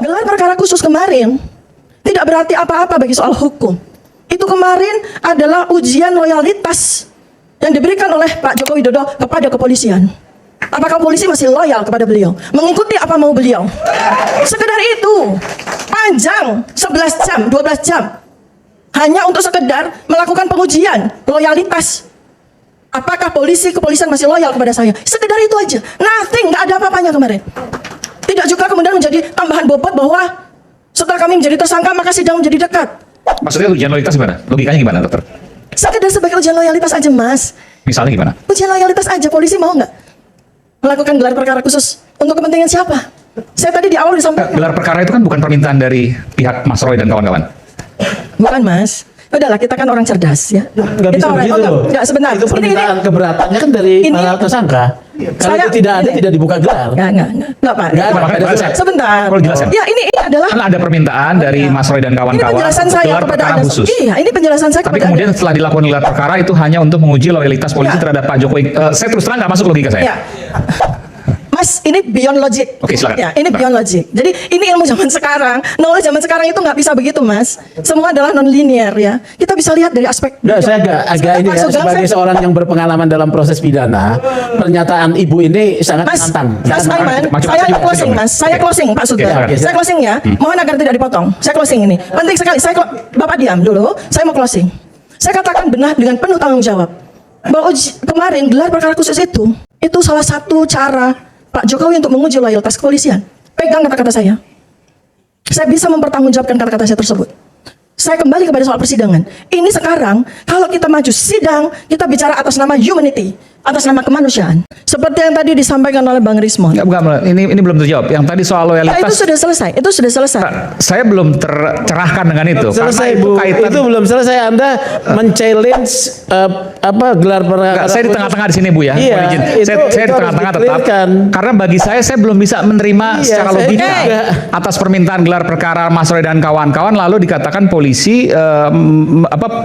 Gelar perkara khusus kemarin tidak berarti apa-apa bagi soal hukum. Itu kemarin adalah ujian loyalitas yang diberikan oleh Pak Joko Widodo kepada kepolisian. Apakah polisi masih loyal kepada beliau? Mengikuti apa mau beliau? Sekedar itu. Panjang 11 jam, 12 jam. Hanya untuk sekedar melakukan pengujian loyalitas. Apakah kepolisian masih loyal kepada saya? Sekedar itu aja. Nothing, nggak ada apa-apanya kemarin. Tidak juga kemudian menjadi tambahan bobot bahwa setelah kami menjadi tersangka maka sidang menjadi dekat. Maksudnya ujian loyalitas gimana? Logikanya gimana, dokter? Sekedar sebagai ujian loyalitas aja, Mas. Misalnya gimana? Ujian loyalitas aja, polisi mau nggak melakukan gelar perkara khusus untuk kepentingan siapa? Saya tadi di awal disampaikan. Gelar perkara itu kan bukan permintaan dari pihak Mas Roy dan kawan-kawan. Bukan, Mas. Udahlah, kita kan orang cerdas ya. Nggak Kita bisa orang begitu loh. enggak sebentar. Itu permintaan keberatannya kan dari para tersangka. Kalau Saya- itu tidak ada, ini- tidak dibuka gelar. Enggak, Pak. Nggak ada, Makanya ada. Sebentar. Perlu jelaskan. Ya, ini adalah Kan ada permintaan dari Mas Roy dan ini kawan-kawan penjelasan saya gelar kepada perkara Anda. khusus. Iya, ini penjelasan saya Tapi kepada kemudian Anda. setelah dilakukan gelar perkara itu hanya untuk menguji loyalitas polisi Ya. terhadap Pak Jokowi. Saya terus terang nggak masuk logika saya. Ya. Mas, ini beyond logic. Oke, silakan. Ya, ini beyond logic. Jadi ini ilmu zaman sekarang. Knowledge zaman sekarang itu nggak bisa begitu, Mas. Semua adalah non linear ya. Kita bisa lihat dari aspek. Nggak, saya agak ini Pak ya, Sugeng, sebagai saya- seorang yang berpengalaman dalam proses pidana, pernyataan ibu ini sangat Mas, menantang. Mas Sangat Aiman, Macam-macam saya juga, closing, juga. Mas. Saya Oke. closing, Pak Sugeng. Oke, Saya closing ya. Mohon agar tidak dipotong. Saya closing ini. Penting sekali. Bapak diam dulu. Saya mau closing. Saya katakan benar dengan penuh tanggung jawab bahwa kemarin gelar perkara khusus itu salah satu cara Pak Jokowi untuk menguji loyalitas kepolisian. Pegang kata-kata saya. Saya bisa mempertanggungjawabkan kata-kata saya tersebut. Saya kembali kepada soal persidangan. Ini sekarang, kalau kita maju sidang, kita bicara atas nama humanity, atas nama kemanusiaan. Seperti yang tadi disampaikan oleh Bang Rismon. Enggak, ini belum terjawab. Yang tadi soal Ya, loyalitas. itu sudah selesai. Itu sudah selesai. Saya belum tercerahkan dengan itu. Selesai Karena Bu, kaitan. itu belum selesai. Anda men-challenge gelar perkara. Enggak, saya di tengah-tengah di sini Bu ya. Iya, Mohon izin. itu Saya di harus tengah-tengah tetap. di-clearkan. Karena bagi saya belum bisa menerima Iya, secara saya logika juga. atas permintaan gelar perkara Mas Roy dan kawan-kawan lalu dikatakan polisi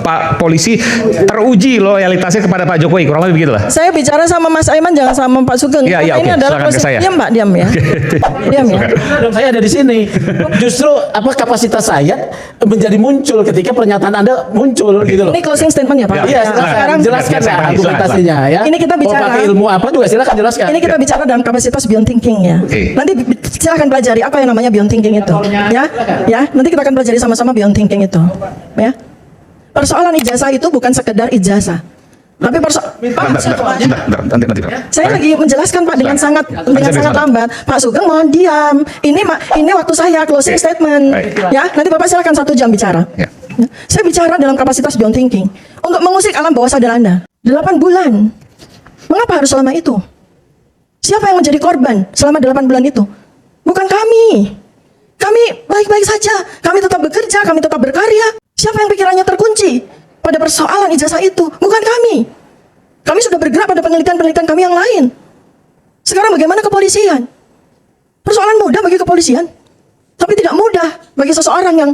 Pak polisi teruji loyalitasnya kepada Pak Jokowi, kurang lebih begitu lah. Saya bicara sama Mas Aiman, jangan sama Pak Sugeng. Iya, iya, Karena ini oke. adalah Silakan ke proses. saya. Diam, Pak, diam ya. Diam ya. Dan saya ada di sini. Justru kapasitas saya menjadi muncul ketika pernyataan Anda muncul gitu loh. Ini closing statement ya, Pak. Ya, Iya, silakan. silakan jelaskan Silakan, ya silakan. argumentasinya ya. Ini kita Mau bicara- pakai ilmu apa juga silakan jelaskan. Ini kita bicara dalam kapasitas beyond thinking ya. Oke. Nanti silakan pelajari apa yang namanya beyond thinking itu. Ya, ya. Nanti kita akan pelajari sama-sama beyond thinking itu. Ya. Persoalan ijazah itu bukan sekedar ijazah. Tapi Bentar, nanti. saya lagi menjelaskan Pak dengan sangat Bisa. lambat. Pak Sugeng mohon diam. Ini waktu saya closing Oke. statement. Baik. Ya, nanti Bapak silakan 1 jam bicara. Ya. Saya bicara dalam kapasitas beyond thinking untuk mengusik alam bawah sadar Anda. 8 bulan. Mengapa harus selama itu? Siapa yang menjadi korban selama 8 bulan itu? Bukan kami. Kami baik-baik saja. Kami tetap bekerja, kami tetap berkarya. Siapa yang pikirannya terkunci pada persoalan ijazah itu? Bukan kami. Kami sudah bergerak pada penelitian-penelitian kami yang lain. Sekarang bagaimana kepolisian? Persoalan mudah bagi kepolisian, tapi tidak mudah bagi seseorang yang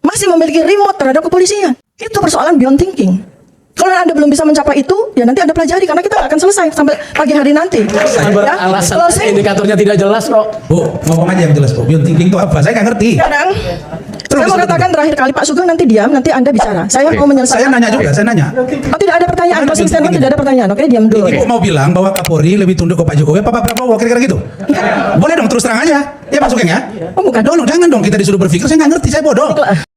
masih memiliki remote terhadap kepolisian. Itu persoalan beyond thinking. Kalau Anda belum bisa mencapai itu, ya nanti Anda pelajari karena kita nggak akan selesai sampai pagi hari nanti. Alasan Closing. indikatornya tidak jelas kok. Bu, ngomong aja yang jelas Bu. Beyond thinking itu apa? Saya nggak ngerti. Kadang, saya mau katakan terakhir kali Pak Sugeng nanti diam, nanti Anda bicara. Saya mau Saya menyelesaikan. nanya juga, saya nanya. Oh, tidak ada pertanyaan. Gimana Closing beyond statement thinking? tidak ada pertanyaan. Oke, diam dulu. Ibu mau bilang bahwa Kapolri lebih tunduk ke Pak Jokowi apa Pak Prabowo, kira-kira gitu? Boleh dong, terus terang aja. Ya Pak Sugeng ya? Oh, bukan. Jangan dong kita disuruh berpikir, saya nggak ngerti, saya bodoh.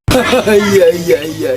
Iya, iya, iya.